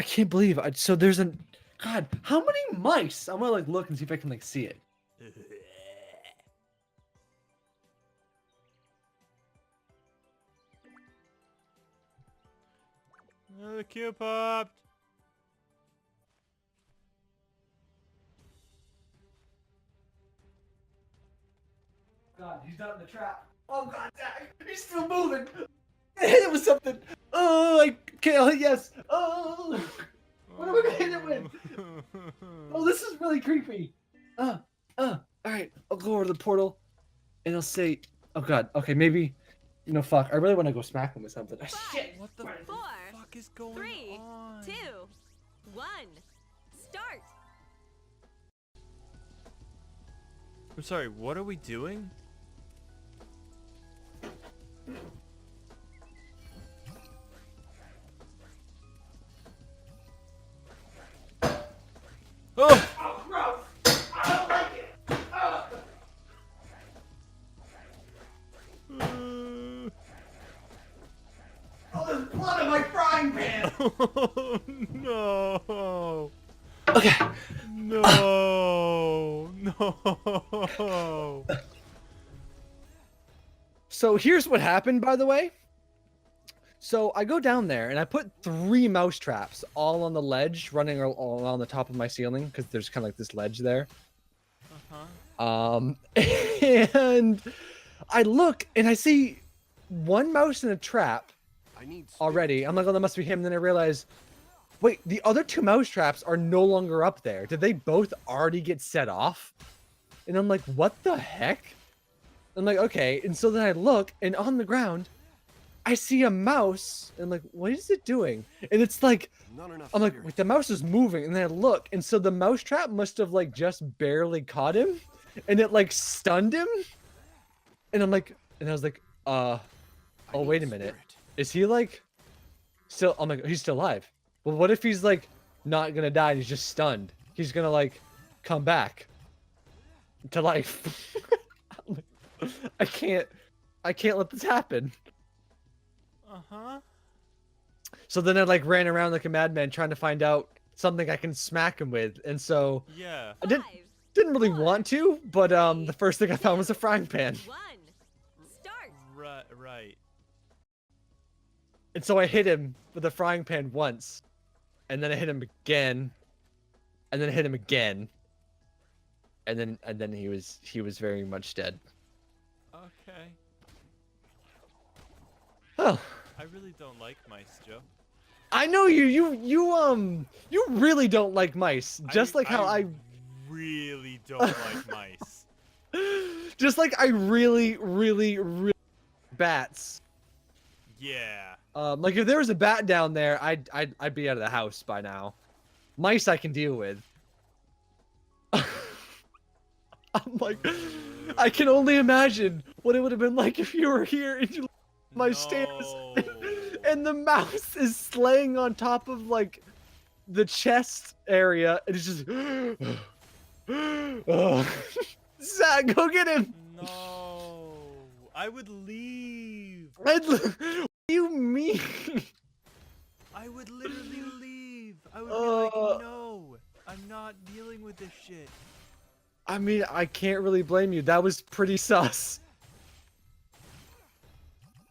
can't believe so there's a God, how many mice? I'm gonna like look and see if I can like see it. Oh, the cue popped. God, he's not in the trap. Oh God, Zach, he's still moving. Hit it with something. Oh, I can't. Yes. Oh, what am I gonna hit it with? Oh, this is really creepy. All right, I'll go over to the portal, and I'll say, "Oh God, okay, maybe, fuck. I really want to go smack him with something." Shit. What the fuck is going 3, on? 2, 1, start. I'm sorry, what are we doing? Oh! Oh, gross! I don't like it. Oh, there's blood in my frying pan. Oh, no! Okay. No! No! So here's what happened, by the way. So I go down there and I put 3 mouse traps all on the ledge, running all on the top of my ceiling because there's kind of like this ledge there. And I look and I see 1 mouse in a trap already. I'm like, oh, that must be him. Then I realize, wait, the other 2 mouse traps are no longer up there. Did they both already get set off? And I'm like, what the heck? I'm like, okay. And so then I look, and on the ground, I see a mouse. And I'm like, what is it doing? And it's like, I'm like, wait, the mouse is moving. And then I look, and so the mouse trap must have like just barely caught him, and it like stunned him. And I'm like, and I was like, oh, wait a minute. Is he like still? I'm like, he's still alive. Well, what if he's like not gonna die and he's just stunned? He's gonna like come back to life. I can't let this happen. So then I like ran around like a madman trying to find out something I can smack him with, and so Yeah. I didn't really want to, but the first thing I found was a frying pan. 1, start. Right. And so I hit him with a frying pan once, and then I hit him again, and then I hit him again, and then he was very much dead. Okay. Oh. I really don't like mice, Joe. I know you really don't like mice, just like how I really don't like mice. just like I really bats. Yeah. Like if there was a bat down there, I'd be out of the house by now. Mice I can deal with. I'm like, I can only imagine what it would have been like if you were here and you my stairs and the mouse is laying on top of like the chest area and it's just Zach, go get him. No, I would leave. What do you mean? I would literally leave. I would be like, no, I'm not dealing with this shit. I mean, I can't really blame you. That was pretty sus.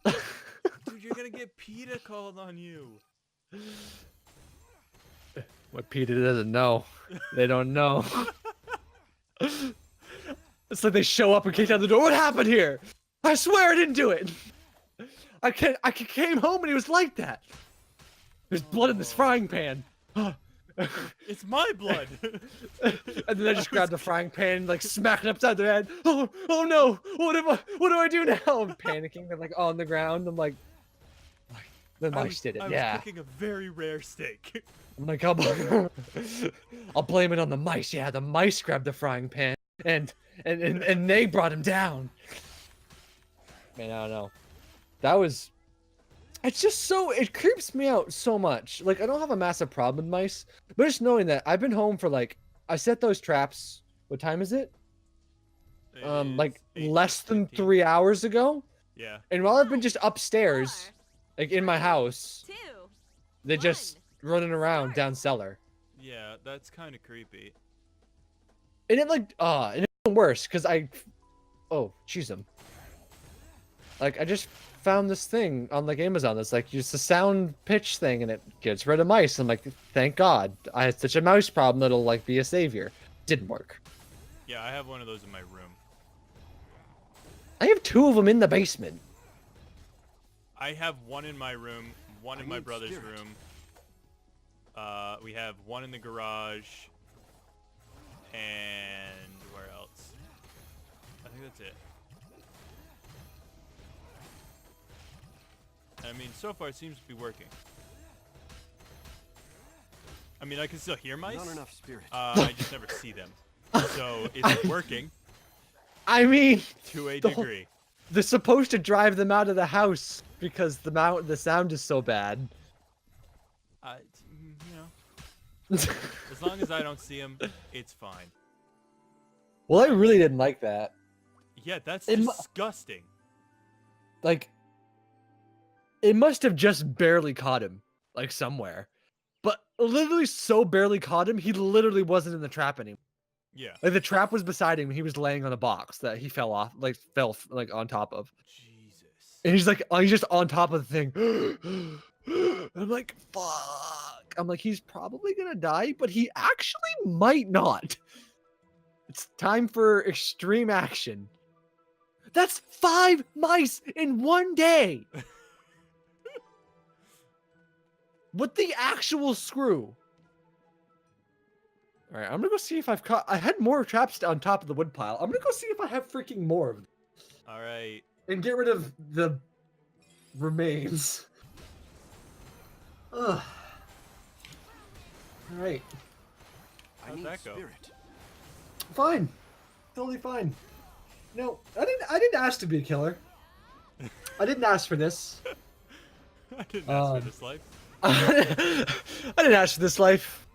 Dude, you're gonna get PETA called on you. What PETA doesn't know. They don't know. It's like they show up and kick down the door. What happened here? I swear I didn't do it. I came home and he was like that. There's blood in this frying pan. It's my blood. And then I just grabbed the frying pan, like smacked it upside their head. Oh no! What do I do now? I'm panicking. They're like on the ground. I'm like, the mice did it. I was cooking a very rare steak. I'm like, I'll blame it on the mice. Yeah, the mice grabbed the frying pan and they brought him down. Man, I don't know. That was. It's just so, it creeps me out so much. Like, I don't have a massive problem with mice, but just knowing that I've been home for like, I set those traps. What time is it? Like less than 3 hours ago. Yeah. And while I've been just upstairs, like in my house, 2, they just running around down cellar. Yeah, that's kind of creepy. And it like, and it's worse because oh, jeez, like I just found this thing on like Amazon that's like just a sound pitch thing, and it gets rid of mice. I'm like, thank God, I had such a mouse problem that'll like be a savior. Didn't work. Yeah, I have one of those in my room. I have 2 of them in the basement. I have one in my room, one in my brother's room. We have one in the garage. And where else? I think that's it. I mean, so far it seems to be working. I mean, I can still hear mice. Not enough spirit. I just never see them. So it's working I mean, to a degree. they're supposed to drive them out of the house because the sound is so bad. You know, as long as I don't see them, it's fine. Well, I really didn't like that. Yeah, that's It mu- disgusting. Like, it must have just barely caught him, like somewhere. But literally so barely caught him, he literally wasn't in the trap anymore. Yeah. Like the trap was beside him, he was laying on a box that he fell like on top of. Jesus. And he's just on top of the thing. I'm like, fuck. I'm like, he's probably gonna die, but he actually might not. It's time for extreme action. That's 5 mice in 1 day. With the actual screw. All right, I'm gonna go see if I've caught. I had more traps on top of the wood pile. I'm gonna go see if I have freaking more of them. All right. And get rid of the remains. Ugh. All right. How'd that go? Fine. Totally fine. No, I didn't ask to be a killer. I didn't ask for this. I didn't ask for this life. I didn't ask for this life.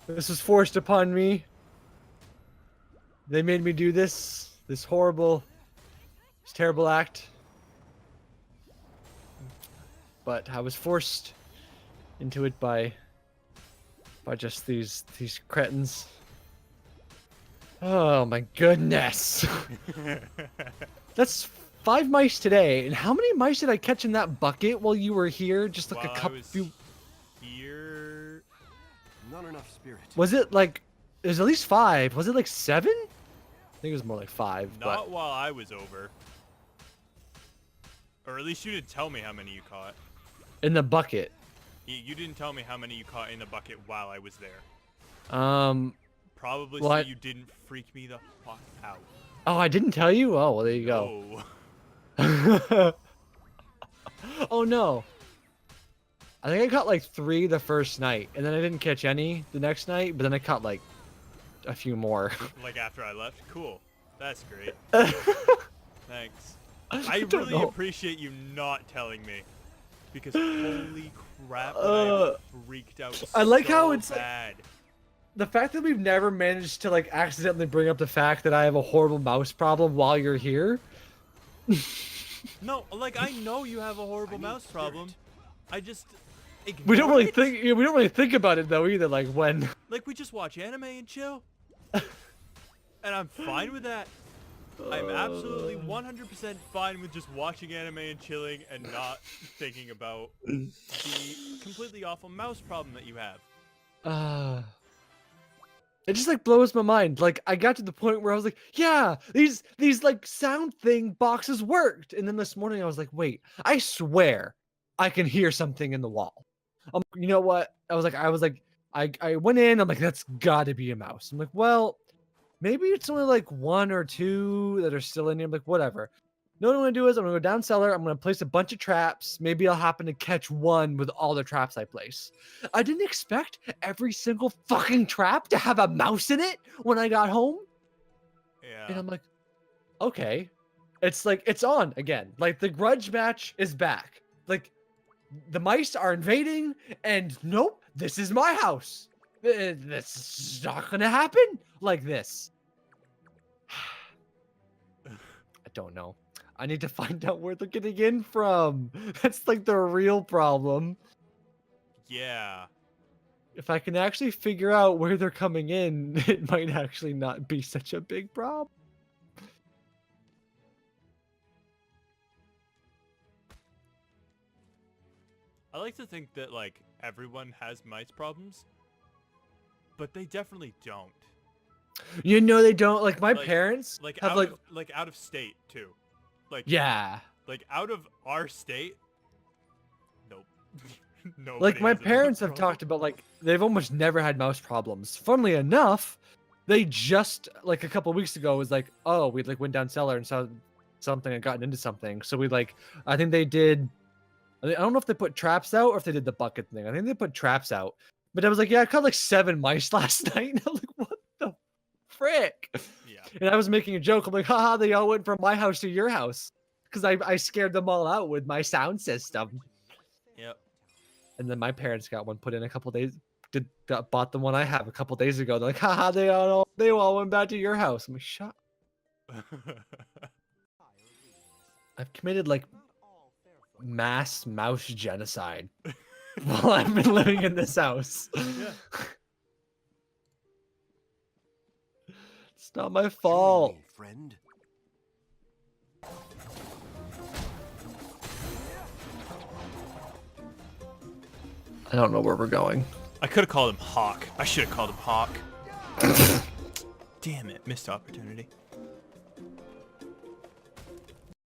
This was forced upon me. They made me do this horrible, this terrible act. But I was forced into it by just these cretins. Oh my goodness. That's 5 mice today. And how many mice did I catch in that bucket while you were here? Just like While a couple. Here. Not enough spirit. Was it like? It was at least 5. Was it like 7? I think it was more like 5. Not while I was over. Or at least you didn't tell me how many you caught. In the bucket. You didn't tell me how many you caught in the bucket while I was there. Probably well, so I- you didn't freak me the fuck out. Oh, I didn't tell you? Oh, well, there you go. Oh. Oh no. I think I caught like 3 the first night, and then I didn't catch any the next night, but then I caught like a few more. Like after I left? Cool. That's great. Thanks. I don't really know. appreciate you not telling me. Because holy crap, I freaked out I like so how it's like- bad. The fact that we've never managed to like accidentally bring up the fact that I have a horrible mouse problem while you're here. No, like I know you have a horrible mouse problem. I just We don't really ignore it. we don't really think about it though either. Like when. Like we just watch anime and chill. And I'm fine with that. I'm absolutely 100% fine with just watching anime and chilling and not thinking about the completely awful mouse problem that you have. It just like blows my mind. Like I got to the point where I was like, yeah, these like sound thing boxes worked. And then this morning I was like, wait, I swear I can hear something in the wall. You know what? I went in, I'm like, that's gotta be a mouse. I'm like, well, maybe it's only like 1 or 2 that are still in here. I'm like, whatever. No, what I'm gonna do is I'm gonna go down cellar. I'm gonna place a bunch of traps. Maybe I'll happen to catch one with all the traps I place. I didn't expect every single fucking trap to have a mouse in it when I got home. Yeah. And I'm like, okay. It's like, it's on again. Like the grudge match is back. Like the mice are invading and nope, this is my house. This is not gonna happen like this. I don't know. I need to find out where they're getting in from. That's like the real problem. Yeah. if I can actually figure out where they're coming in, it might actually not be such a big problem. I like to think that like everyone has mice problems, but they definitely don't. You know they don't. Like my Like- parents Like have out like of out of state too. Like yeah. Like out of our state. Nope. Nobody Like my has a mouse parents have problem. talked about like they've almost never had mouse problems. Funnily enough, they just like a couple weeks ago was like, oh, we like went down cellar and saw something and gotten into something. So we like I think they did. I don't know if they put traps out or if they did the bucket thing. I think they put traps out. But I was like, yeah, I caught like 7 mice last night. And I'm like, what the frick? Yeah. And I was making a joke. I'm like, haha, they all went from my house to your house. Because I scared them all out with my sound system. Yep. And then my parents got one put in a couple days. Bought the one I have a couple days ago. They're like, haha, they all went back to your house. I'm like, shut. I've committed like mass mouse genocide while I've been living in this house. Yeah. It's not my Join fault. me, friend. I don't know where we're going. I could have called him Hawk. I should have called him Hawk. Damn it, missed opportunity.